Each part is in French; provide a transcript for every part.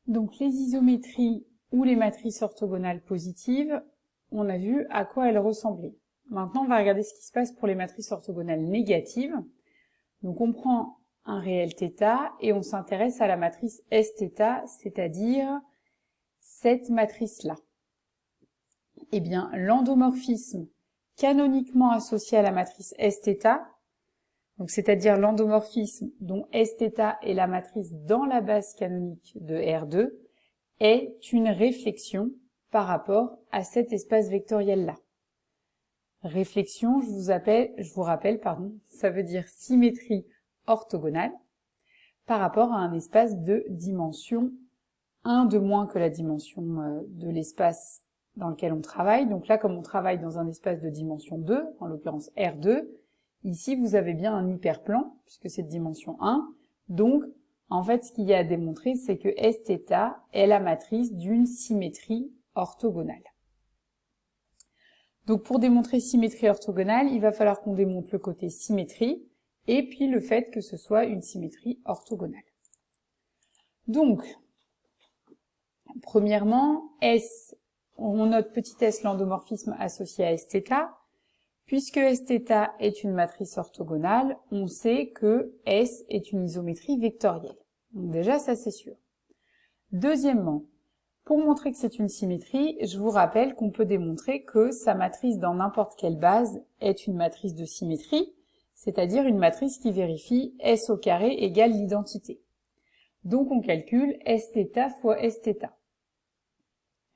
Donc les isométries ou les matrices orthogonales positives, on a vu à quoi elles ressemblaient. Maintenant, on va regarder ce qui se passe pour les matrices orthogonales négatives. Donc on prend un réel θ et on s'intéresse à la matrice Sθ, c'est-à-dire cette matrice-là. Eh bien, l'endomorphisme canoniquement associé à la matrice Sθ, donc c'est-à-dire l'endomorphisme dont Sθ est la matrice dans la base canonique de R2, est une réflexion par rapport à cet espace vectoriel-là. Réflexion, je vous rappelle, ça veut dire symétrie orthogonale par rapport à un espace de dimension 1 de moins que la dimension de l'espace dans lequel on travaille. Donc là, comme on travaille dans un espace de dimension 2, en l'occurrence R2, ici vous avez bien un hyperplan, puisque c'est de dimension 1. Donc, en fait, ce qu'il y a à démontrer, c'est que Sθ est la matrice d'une symétrie orthogonale. Donc pour démontrer symétrie orthogonale, il va falloir qu'on démontre le côté symétrie, et puis le fait que ce soit une symétrie orthogonale. Donc, premièrement, on note petit s l'endomorphisme associé à Sθ. Puisque Sθ est une matrice orthogonale, on sait que S est une isométrie vectorielle. Donc déjà, ça c'est sûr. Deuxièmement, pour montrer que c'est une symétrie, je vous rappelle qu'on peut démontrer que sa matrice dans n'importe quelle base est une matrice de symétrie, c'est-à-dire une matrice qui vérifie S au carré égale l'identité. Donc on calcule Sθ fois Sθ.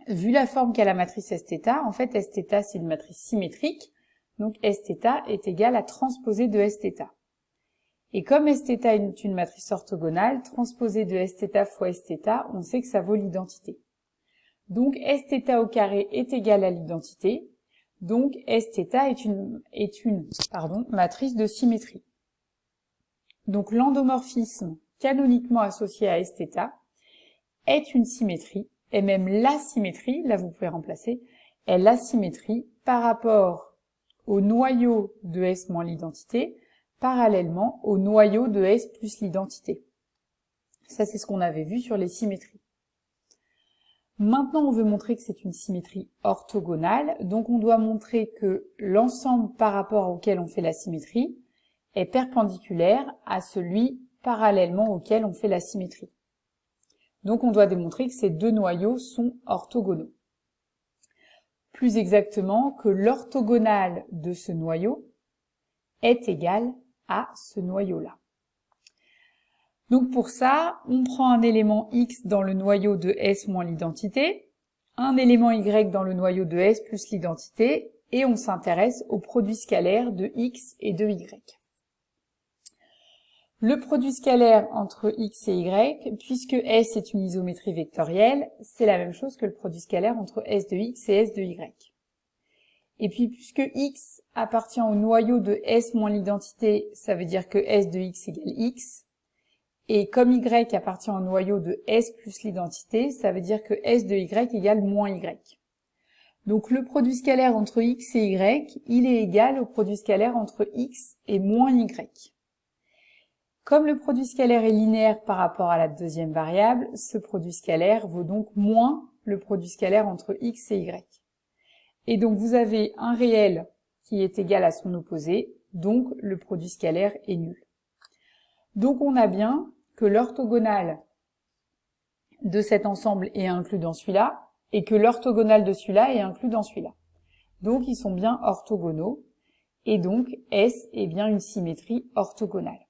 Vu la forme qu'a la matrice Sθ, en fait Sθ c'est une matrice symétrique, donc Sθ est égal à transposé de Sθ. Et comme Sθ est une matrice orthogonale, transposé de Sθ fois Sθ, on sait que ça vaut l'identité. Donc Sθ au carré est égal à l'identité, donc Sθ est une matrice de symétrie. Donc l'endomorphisme canoniquement associé à Sθ est une symétrie, et même la symétrie, là vous pouvez remplacer, est la symétrie par rapport au noyau de S moins l'identité, parallèlement au noyau de S plus l'identité. Ça, c'est ce qu'on avait vu sur les symétries. Maintenant, on veut montrer que c'est une symétrie orthogonale, donc on doit montrer que l'ensemble par rapport auquel on fait la symétrie est perpendiculaire à celui parallèlement auquel on fait la symétrie. Donc on doit démontrer que ces deux noyaux sont orthogonaux. Plus exactement, que l'orthogonale de ce noyau est égale à ce noyau-là. Donc pour ça, on prend un élément x dans le noyau de S moins l'identité, un élément y dans le noyau de S plus l'identité, et on s'intéresse au produit scalaire de x et de y. Le produit scalaire entre x et y, puisque S est une isométrie vectorielle, c'est la même chose que le produit scalaire entre S de x et S de y. Et puis, puisque x appartient au noyau de S moins l'identité, ça veut dire que S de x égale x. Et comme y appartient au noyau de S plus l'identité, ça veut dire que S de y égale moins y. Donc le produit scalaire entre x et y, il est égal au produit scalaire entre x et moins y. Comme le produit scalaire est linéaire par rapport à la deuxième variable, ce produit scalaire vaut donc moins le produit scalaire entre x et y. Et donc vous avez un réel qui est égal à son opposé, donc le produit scalaire est nul. Donc on a bien que l'orthogonale de cet ensemble est inclus dans celui-là, et que l'orthogonale de celui-là est inclus dans celui-là. Donc ils sont bien orthogonaux, et donc S est bien une symétrie orthogonale.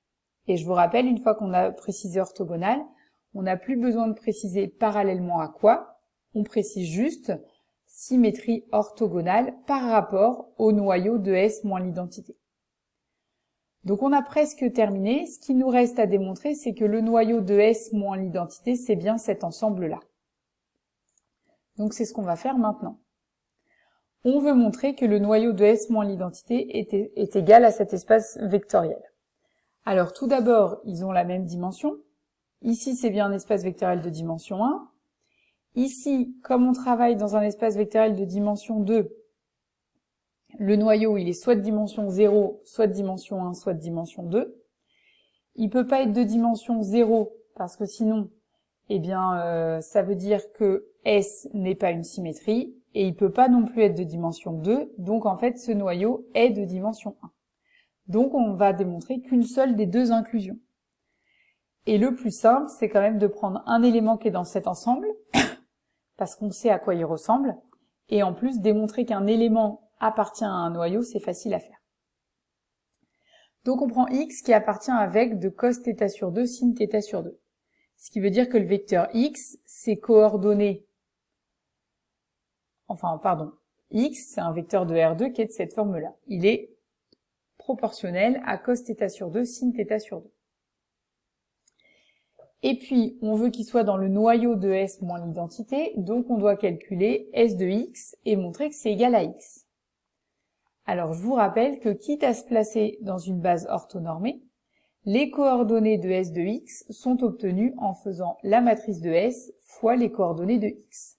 Et je vous rappelle, une fois qu'on a précisé orthogonale, on n'a plus besoin de préciser parallèlement à quoi, on précise juste symétrie orthogonale par rapport au noyau de S moins l'identité. Donc on a presque terminé, ce qui nous reste à démontrer, c'est que le noyau de S moins l'identité, c'est bien cet ensemble-là. Donc c'est ce qu'on va faire maintenant. On veut montrer que le noyau de S moins l'identité est égal à cet espace vectoriel. Alors tout d'abord, ils ont la même dimension. Ici, c'est bien un espace vectoriel de dimension 1. Ici, comme on travaille dans un espace vectoriel de dimension 2, le noyau, il est soit de dimension 0, soit de dimension 1, soit de dimension 2. Il peut pas être de dimension 0, parce que sinon, eh bien, ça veut dire que S n'est pas une symétrie, et il peut pas non plus être de dimension 2, donc en fait, ce noyau est de dimension 1. Donc on va démontrer qu'une seule des deux inclusions. Et le plus simple, c'est quand même de prendre un élément qui est dans cet ensemble, parce qu'on sait à quoi il ressemble, et en plus démontrer qu'un élément appartient à un noyau, c'est facile à faire. Donc on prend x qui appartient à un vecteur de cos θ sur 2 sin θ sur 2. Ce qui veut dire que le vecteur x, ses coordonnées, x, c'est un vecteur de R2 qui est de cette forme-là. Il est proportionnel à cos θ sur 2 sin θ sur 2. Et puis, on veut qu'il soit dans le noyau de S moins l'identité, donc on doit calculer S de x et montrer que c'est égal à x. Alors, je vous rappelle que quitte à se placer dans une base orthonormée, les coordonnées de S de x sont obtenues en faisant la matrice de S fois les coordonnées de x.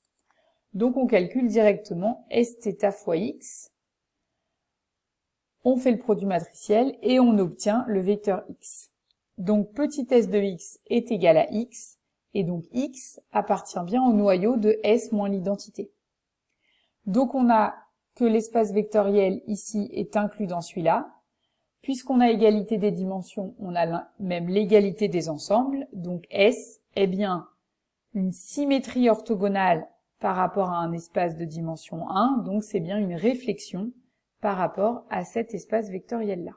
Donc, on calcule directement Sθ fois x, on fait le produit matriciel et on obtient le vecteur x. Donc, petit s de x est égal à x, et donc x appartient bien au noyau de S moins l'identité. Donc, on a que l'espace vectoriel ici est inclus dans celui-là. Puisqu'on a égalité des dimensions, on a même l'égalité des ensembles. Donc, S est bien une symétrie orthogonale par rapport à un espace de dimension 1, donc c'est bien une réflexion par rapport à cet espace vectoriel-là.